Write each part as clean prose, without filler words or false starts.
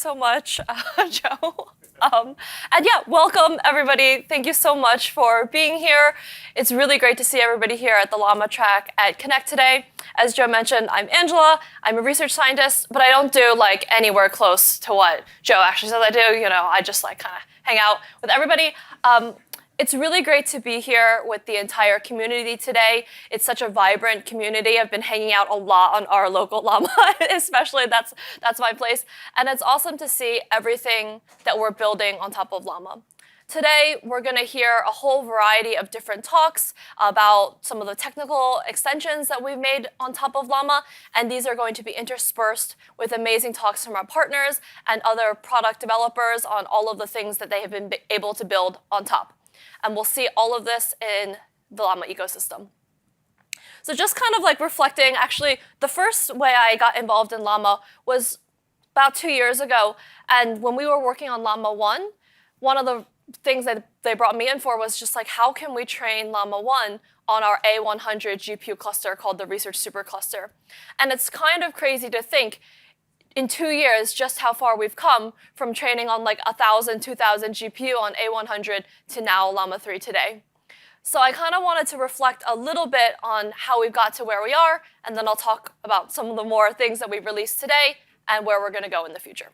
so much, Joe. And yeah, welcome everybody. Thank you so much for being here. It's really great to see everybody here at the Llama track at Connect today. As Joe mentioned, I'm Angela. I'm a research scientist, but I don't do like anywhere close to what Joe actually says I do. I just like kind of hang out with everybody. It's really great to be here with the entire community today. It's such a vibrant community. I've been hanging out a lot on our local Llama, especially that's my place. And it's awesome to see everything that we're building on top of Llama. Today, we're going to hear a whole variety of different talks about some of the technical extensions that we've made on top of Llama, and these are going to be interspersed with amazing talks from our partners and other product developers on all of the things that they have been able to build on top. And we'll see all of this in the Llama ecosystem. So just kind of like reflecting, actually, the first way I got involved in Llama was about 2 years ago. And when we were working on Llama 1, one of the things that they brought me in for was just like, how can we train Llama 1 on our A100 GPU cluster called the Research Supercluster? And it's kind of crazy to think in 2 years, just how far we've come from training on like 1,000, 2,000 GPU on A100 to now Llama 3 today. So I kind of wanted to reflect a little bit on how we've got to where we are, and then I'll talk about some of the more things that we've released today and where we're going to go in the future.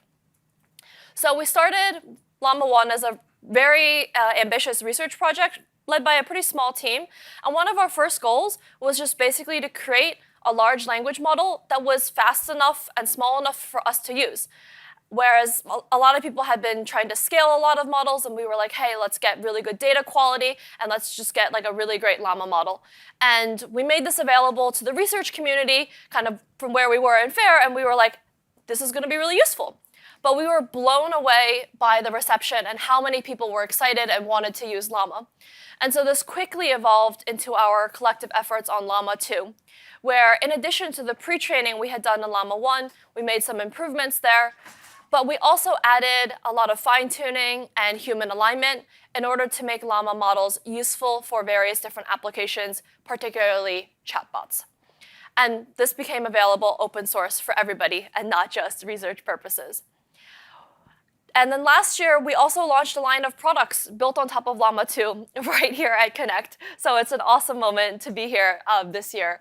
So we started Llama 1 as a very ambitious research project led by a pretty small team. And one of our first goals was just basically to create a large language model that was fast enough and small enough for us to use. Whereas a lot of people had been trying to scale a lot of models, and we were like, hey, let's get really good data quality, and let's just get like a really great Llama model. And we made this available to the research community, kind of from where we were in FAIR, and we were like, this is going to be really useful. But we were blown away by the reception and how many people were excited and wanted to use Llama. And so this quickly evolved into our collective efforts on Llama 2, where in addition to the pre-training we had done in Llama 1, we made some improvements there, but we also added a lot of fine-tuning and human alignment in order to make Llama models useful for various different applications, particularly chatbots. And this became available open source for everybody and not just research purposes. And then last year, we also launched a line of products built on top of Llama 2 right here at Connect. So it's an awesome moment to be here this year.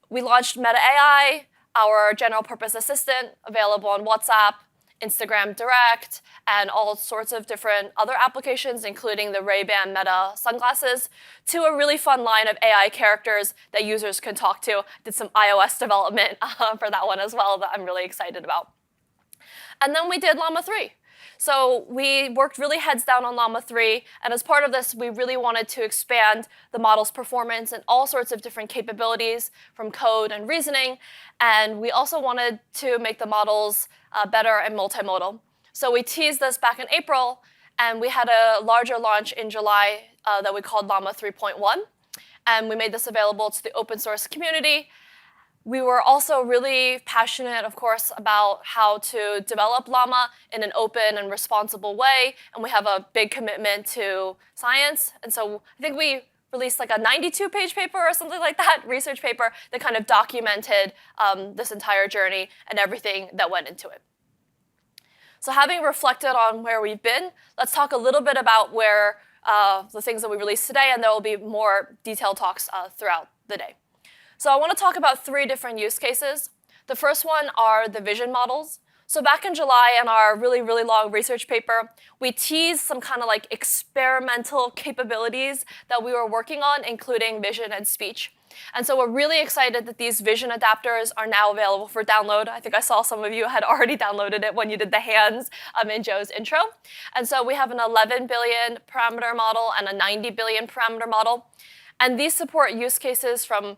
We launched Meta AI, our general purpose assistant, available on WhatsApp, Instagram Direct, and all sorts of different other applications, including the Ray-Ban Meta sunglasses, to a really fun line of AI characters that users can talk to. Did some iOS development for that one as well that I'm really excited about. And then we did Llama 3. So we worked really heads down on Llama 3, and as part of this, we really wanted to expand the model's performance and all sorts of different capabilities from code and reasoning, and we also wanted to make the models better and multimodal. So we teased this back in April, and we had a larger launch in July that we called Llama 3.1, and we made this available to the open source community. We were also really passionate, of course, about how to develop Llama in an open and responsible way, and we have a big commitment to science. And so I think we released like a 92-page paper or something like that, research paper that kind of documented this entire journey and everything that went into it. So having reflected on where we've been, let's talk a little bit about where the things that we released today, and there will be more detailed talks throughout the day. So I want to talk about 3 different use cases. The first one are the vision models. So back in July in our really, really long research paper, we teased some kind of like experimental capabilities that we were working on, including vision and speech. And so we're really excited that these vision adapters are now available for download. I think I saw some of you had already downloaded it when you did the hands in Joe's intro. And so we have an 11 billion parameter model and a 90 billion parameter model. And these support use cases from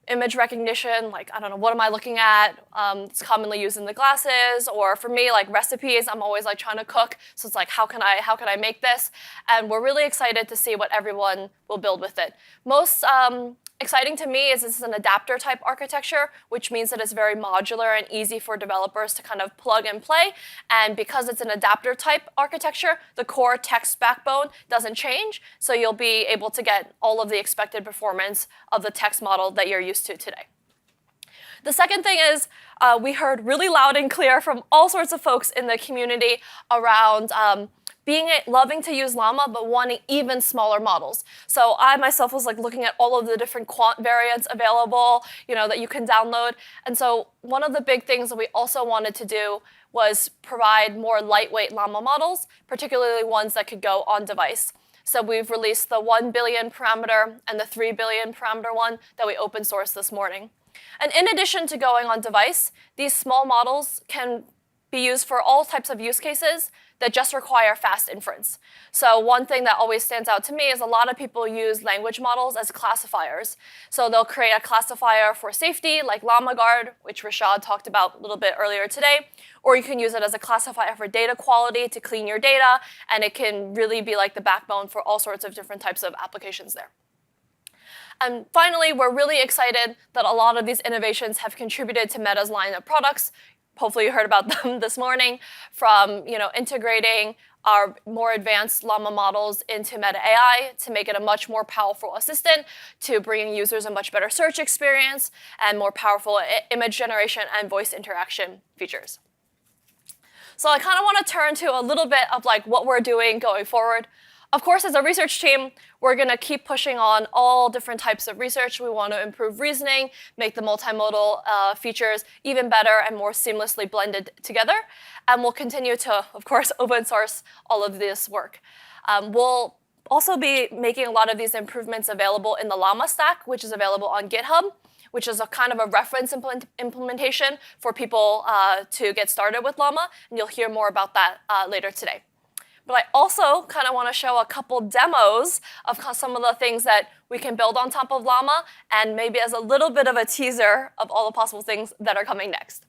image recognition, like, I don't know, what am I looking at? It's commonly used in the glasses, or for me, like recipes, I'm always like trying to cook. So it's like, how can I make this? And we're really excited to see what everyone will build with it. Most exciting to me is this is an adapter type architecture, which means that it's very modular and easy for developers to kind of plug and play. And because it's an adapter type architecture, the core text backbone doesn't change. So you'll be able to get all of the expected performance of the text model that you're used to today. The second thing is we heard really loud and clear from all sorts of folks in the community around loving to use Llama, but wanting even smaller models. So I myself was like looking at all of the different quant variants available, that you can download. And so one of the big things that we also wanted to do was provide more lightweight Llama models, particularly ones that could go on device. So we've released the 1 billion parameter and the 3 billion parameter one that we open sourced this morning. And in addition to going on device, these small models can be used for all types of use cases that just require fast inference. So one thing that always stands out to me is a lot of people use language models as classifiers. So they'll create a classifier for safety, like Llama Guard, which Rashad talked about a little bit earlier today, or you can use it as a classifier for data quality to clean your data, and it can really be like the backbone for all sorts of different types of applications there. And finally, we're really excited that a lot of these innovations have contributed to Meta's line of products. Hopefully you heard about them this morning, from integrating our more advanced Llama models into Meta AI to make it a much more powerful assistant, to bringing users a much better search experience and more powerful image generation and voice interaction features. So I kind of want to turn to a little bit of like what we're doing going forward. Of course, as a research team, we're going to keep pushing on all different types of research. We want to improve reasoning, make the multimodal features even better and more seamlessly blended together. And we'll continue to, of course, open source all of this work. We'll also be making a lot of these improvements available in the Llama stack, which is available on GitHub, which is a kind of a reference implementation for people to get started with Llama. And you'll hear more about that later today. But I also kind of want to show a couple demos of some of the things that we can build on top of Llama, and maybe as a little bit of a teaser of all the possible things that are coming next.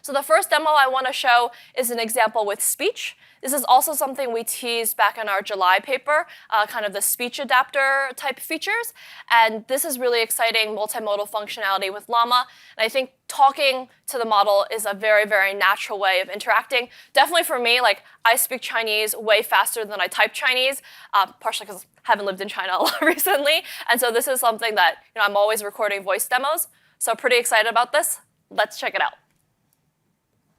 So the first demo I want to show is an example with speech. This is also something we teased back in our July paper, kind of the speech adapter type features. And this is really exciting multimodal functionality with Llama. And I think talking to the model is a very, very natural way of interacting. Definitely for me, like I speak Chinese way faster than I type Chinese, partially because I haven't lived in China a lot recently. And so this is something that I'm always recording voice demos. So pretty excited about this. Let's check it out.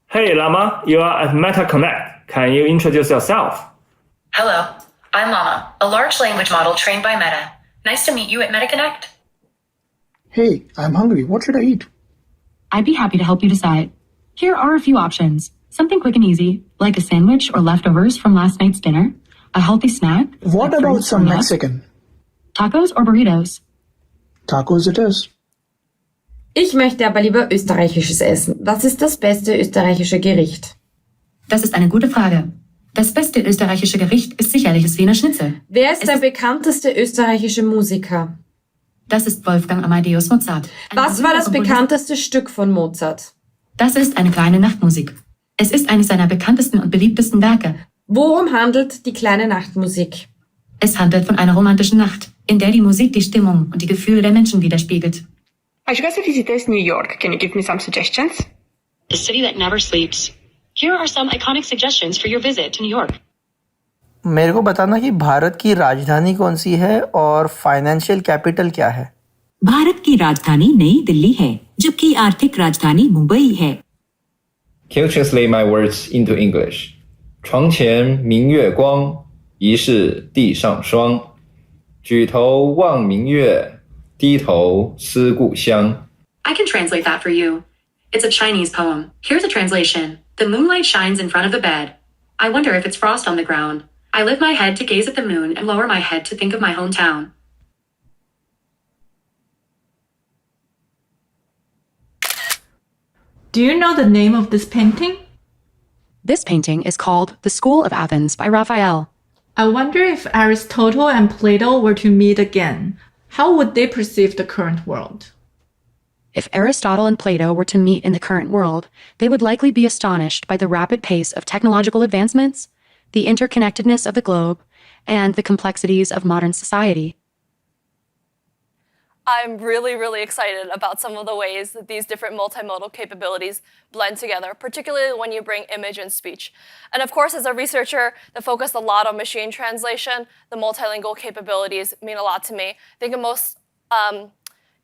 Hey Llama, you are at Meta Connect. Can you introduce yourself? Hello, I'm Llama, a large language model trained by Meta. Nice to meet you at Meta Connect. Hey, I'm hungry. What should I eat? I'd be happy to help you decide. Here are a few options. Something quick and easy, like a sandwich or leftovers from last night's dinner. A healthy snack. What like about some fruits or nuts. Mexican? Tacos or burritos? Tacos it is. Ich möchte aber lieber österreichisches Essen. Was ist das beste österreichische Gericht? Das ist eine gute Frage. Das beste österreichische Gericht ist sicherlich das Wiener Schnitzel. Wer ist der bekannteste österreichische Musiker? Das ist Wolfgang Amadeus Mozart. Was war das bekannteste Stück von Mozart? Das ist eine kleine Nachtmusik. Es ist eines seiner bekanntesten und beliebtesten Werke. Worum handelt die kleine Nachtmusik? Es handelt von einer romantischen Nacht, in der die Musik die Stimmung und die Gefühle der Menschen widerspiegelt. As you guys have visited New York, can you give me some suggestions? The city that never sleeps. Here are some iconic suggestions for your visit to New York. मेरे को बताना कि भारत की राजधानी कौन सी है और financial capital क्या है? भारत की राजधानी नई दिल्ली है, जबकि आर्थिक राजधानी मुंबई है. Can you translate my words into English? 床前明月光，疑是地上霜。举头望明月。低头思故乡. I can translate that for you. It's a Chinese poem. Here's a translation. The moonlight shines in front of the bed. I wonder if it's frost on the ground. I lift my head to gaze at the moon and lower my head to think of my hometown. Do you know the name of this painting? This painting is called The School of Athens by Raphael. I wonder if Aristotle and Plato were to meet again. How would they perceive the current world? If Aristotle and Plato were to meet in the current world, they would likely be astonished by the rapid pace of technological advancements, the interconnectedness of the globe, and the complexities of modern society. I'm really, really excited about some of the ways that these different multimodal capabilities blend together, particularly when you bring image and speech. And of course, as a researcher that focused a lot on machine translation, the multilingual capabilities mean a lot to me. I think the most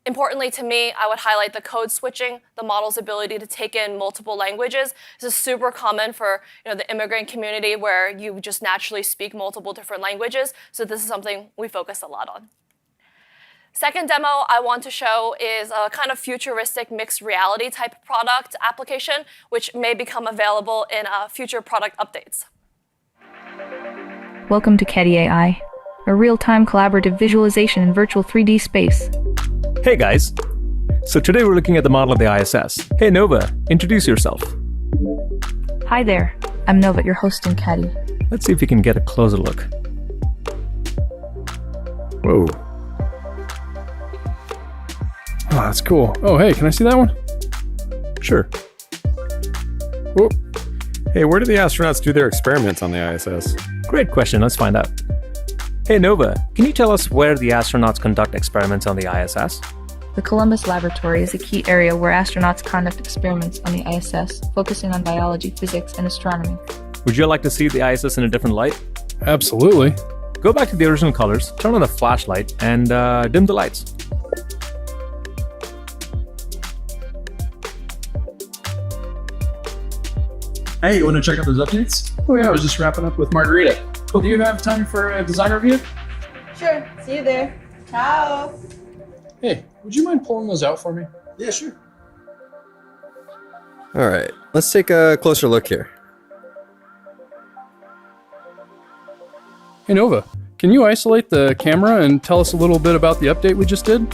Importantly to me, I would highlight the code switching, the model's ability to take in multiple languages. This is super common for the immigrant community where you just naturally speak multiple different languages. So this is something we focus a lot on. Second demo I want to show is a kind of futuristic mixed reality type product application, which may become available in future product updates. Welcome to Cad AI, a real-time collaborative visualization in virtual 3D space. Hey guys! So today we're looking at the model of the ISS. Hey Nova, introduce yourself. Hi there, I'm Nova, your host in Caddy. Let's see if we can get a closer look. Whoa. Oh, that's cool. Oh, hey, can I see that one? Sure. Whoa. Hey, where do the astronauts do their experiments on the ISS? Great question, let's find out. Hey Nova, can you tell us where the astronauts conduct experiments on the ISS? The Columbus Laboratory is a key area where astronauts conduct experiments on the ISS, focusing on biology, physics, and astronomy. Would you like to see the ISS in a different light? Absolutely. Go back to the original colors, turn on the flashlight, and dim the lights. Hey, you want to check out those updates? Oh yeah, I was just wrapping up with Margarita. Cool, do you have time for a design review? Sure, see you there. Ciao. Hey, would you mind pulling those out for me? Yeah, sure. All right, let's take a closer look here. Hey Nova, can you isolate the camera and tell us a little bit about the update we just did?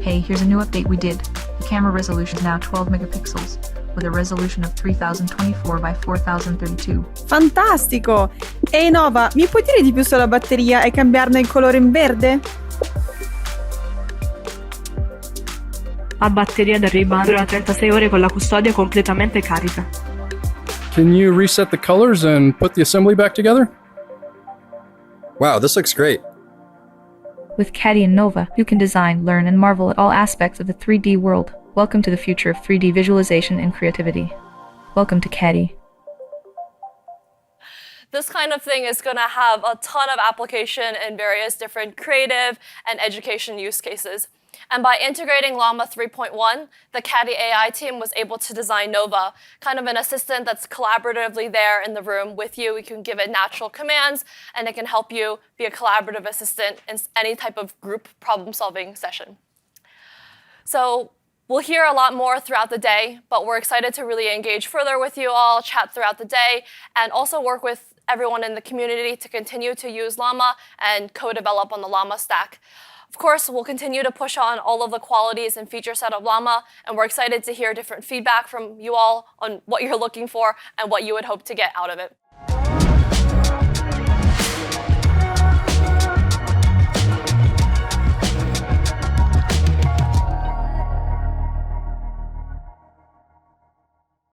Hey, here's a new update we did. The camera resolution is now 12 megapixels, with a resolution of 3024 by 4032. Fantastico! Ehi Nova, mi puoi dire di più sulla batteria e cambiarne il colore in verde? La batteria d'arriba dura 36 ore con la custodia completamente carica. Can you reset the colors and put the assembly back together? Wow, this looks great. With Caddy and Nova, you can design, learn, and marvel at all aspects of the 3D world. Welcome to the future of 3D visualization and creativity. Welcome to Caddy. This kind of thing is going to have a ton of application in various different creative and education use cases. And by integrating Llama 3.1, the Cad AI team was able to design Nova, kind of an assistant that's collaboratively there in the room with you. You can give it natural commands, and it can help you be a collaborative assistant in any type of group problem-solving session. So we'll hear a lot more throughout the day, but we're excited to really engage further with you all, chat throughout the day, and also work with everyone in the community to continue to use Llama and co-develop on the Llama stack. Of course, we'll continue to push on all of the qualities and feature set of Llama, and we're excited to hear different feedback from you all on what you're looking for and what you would hope to get out of it.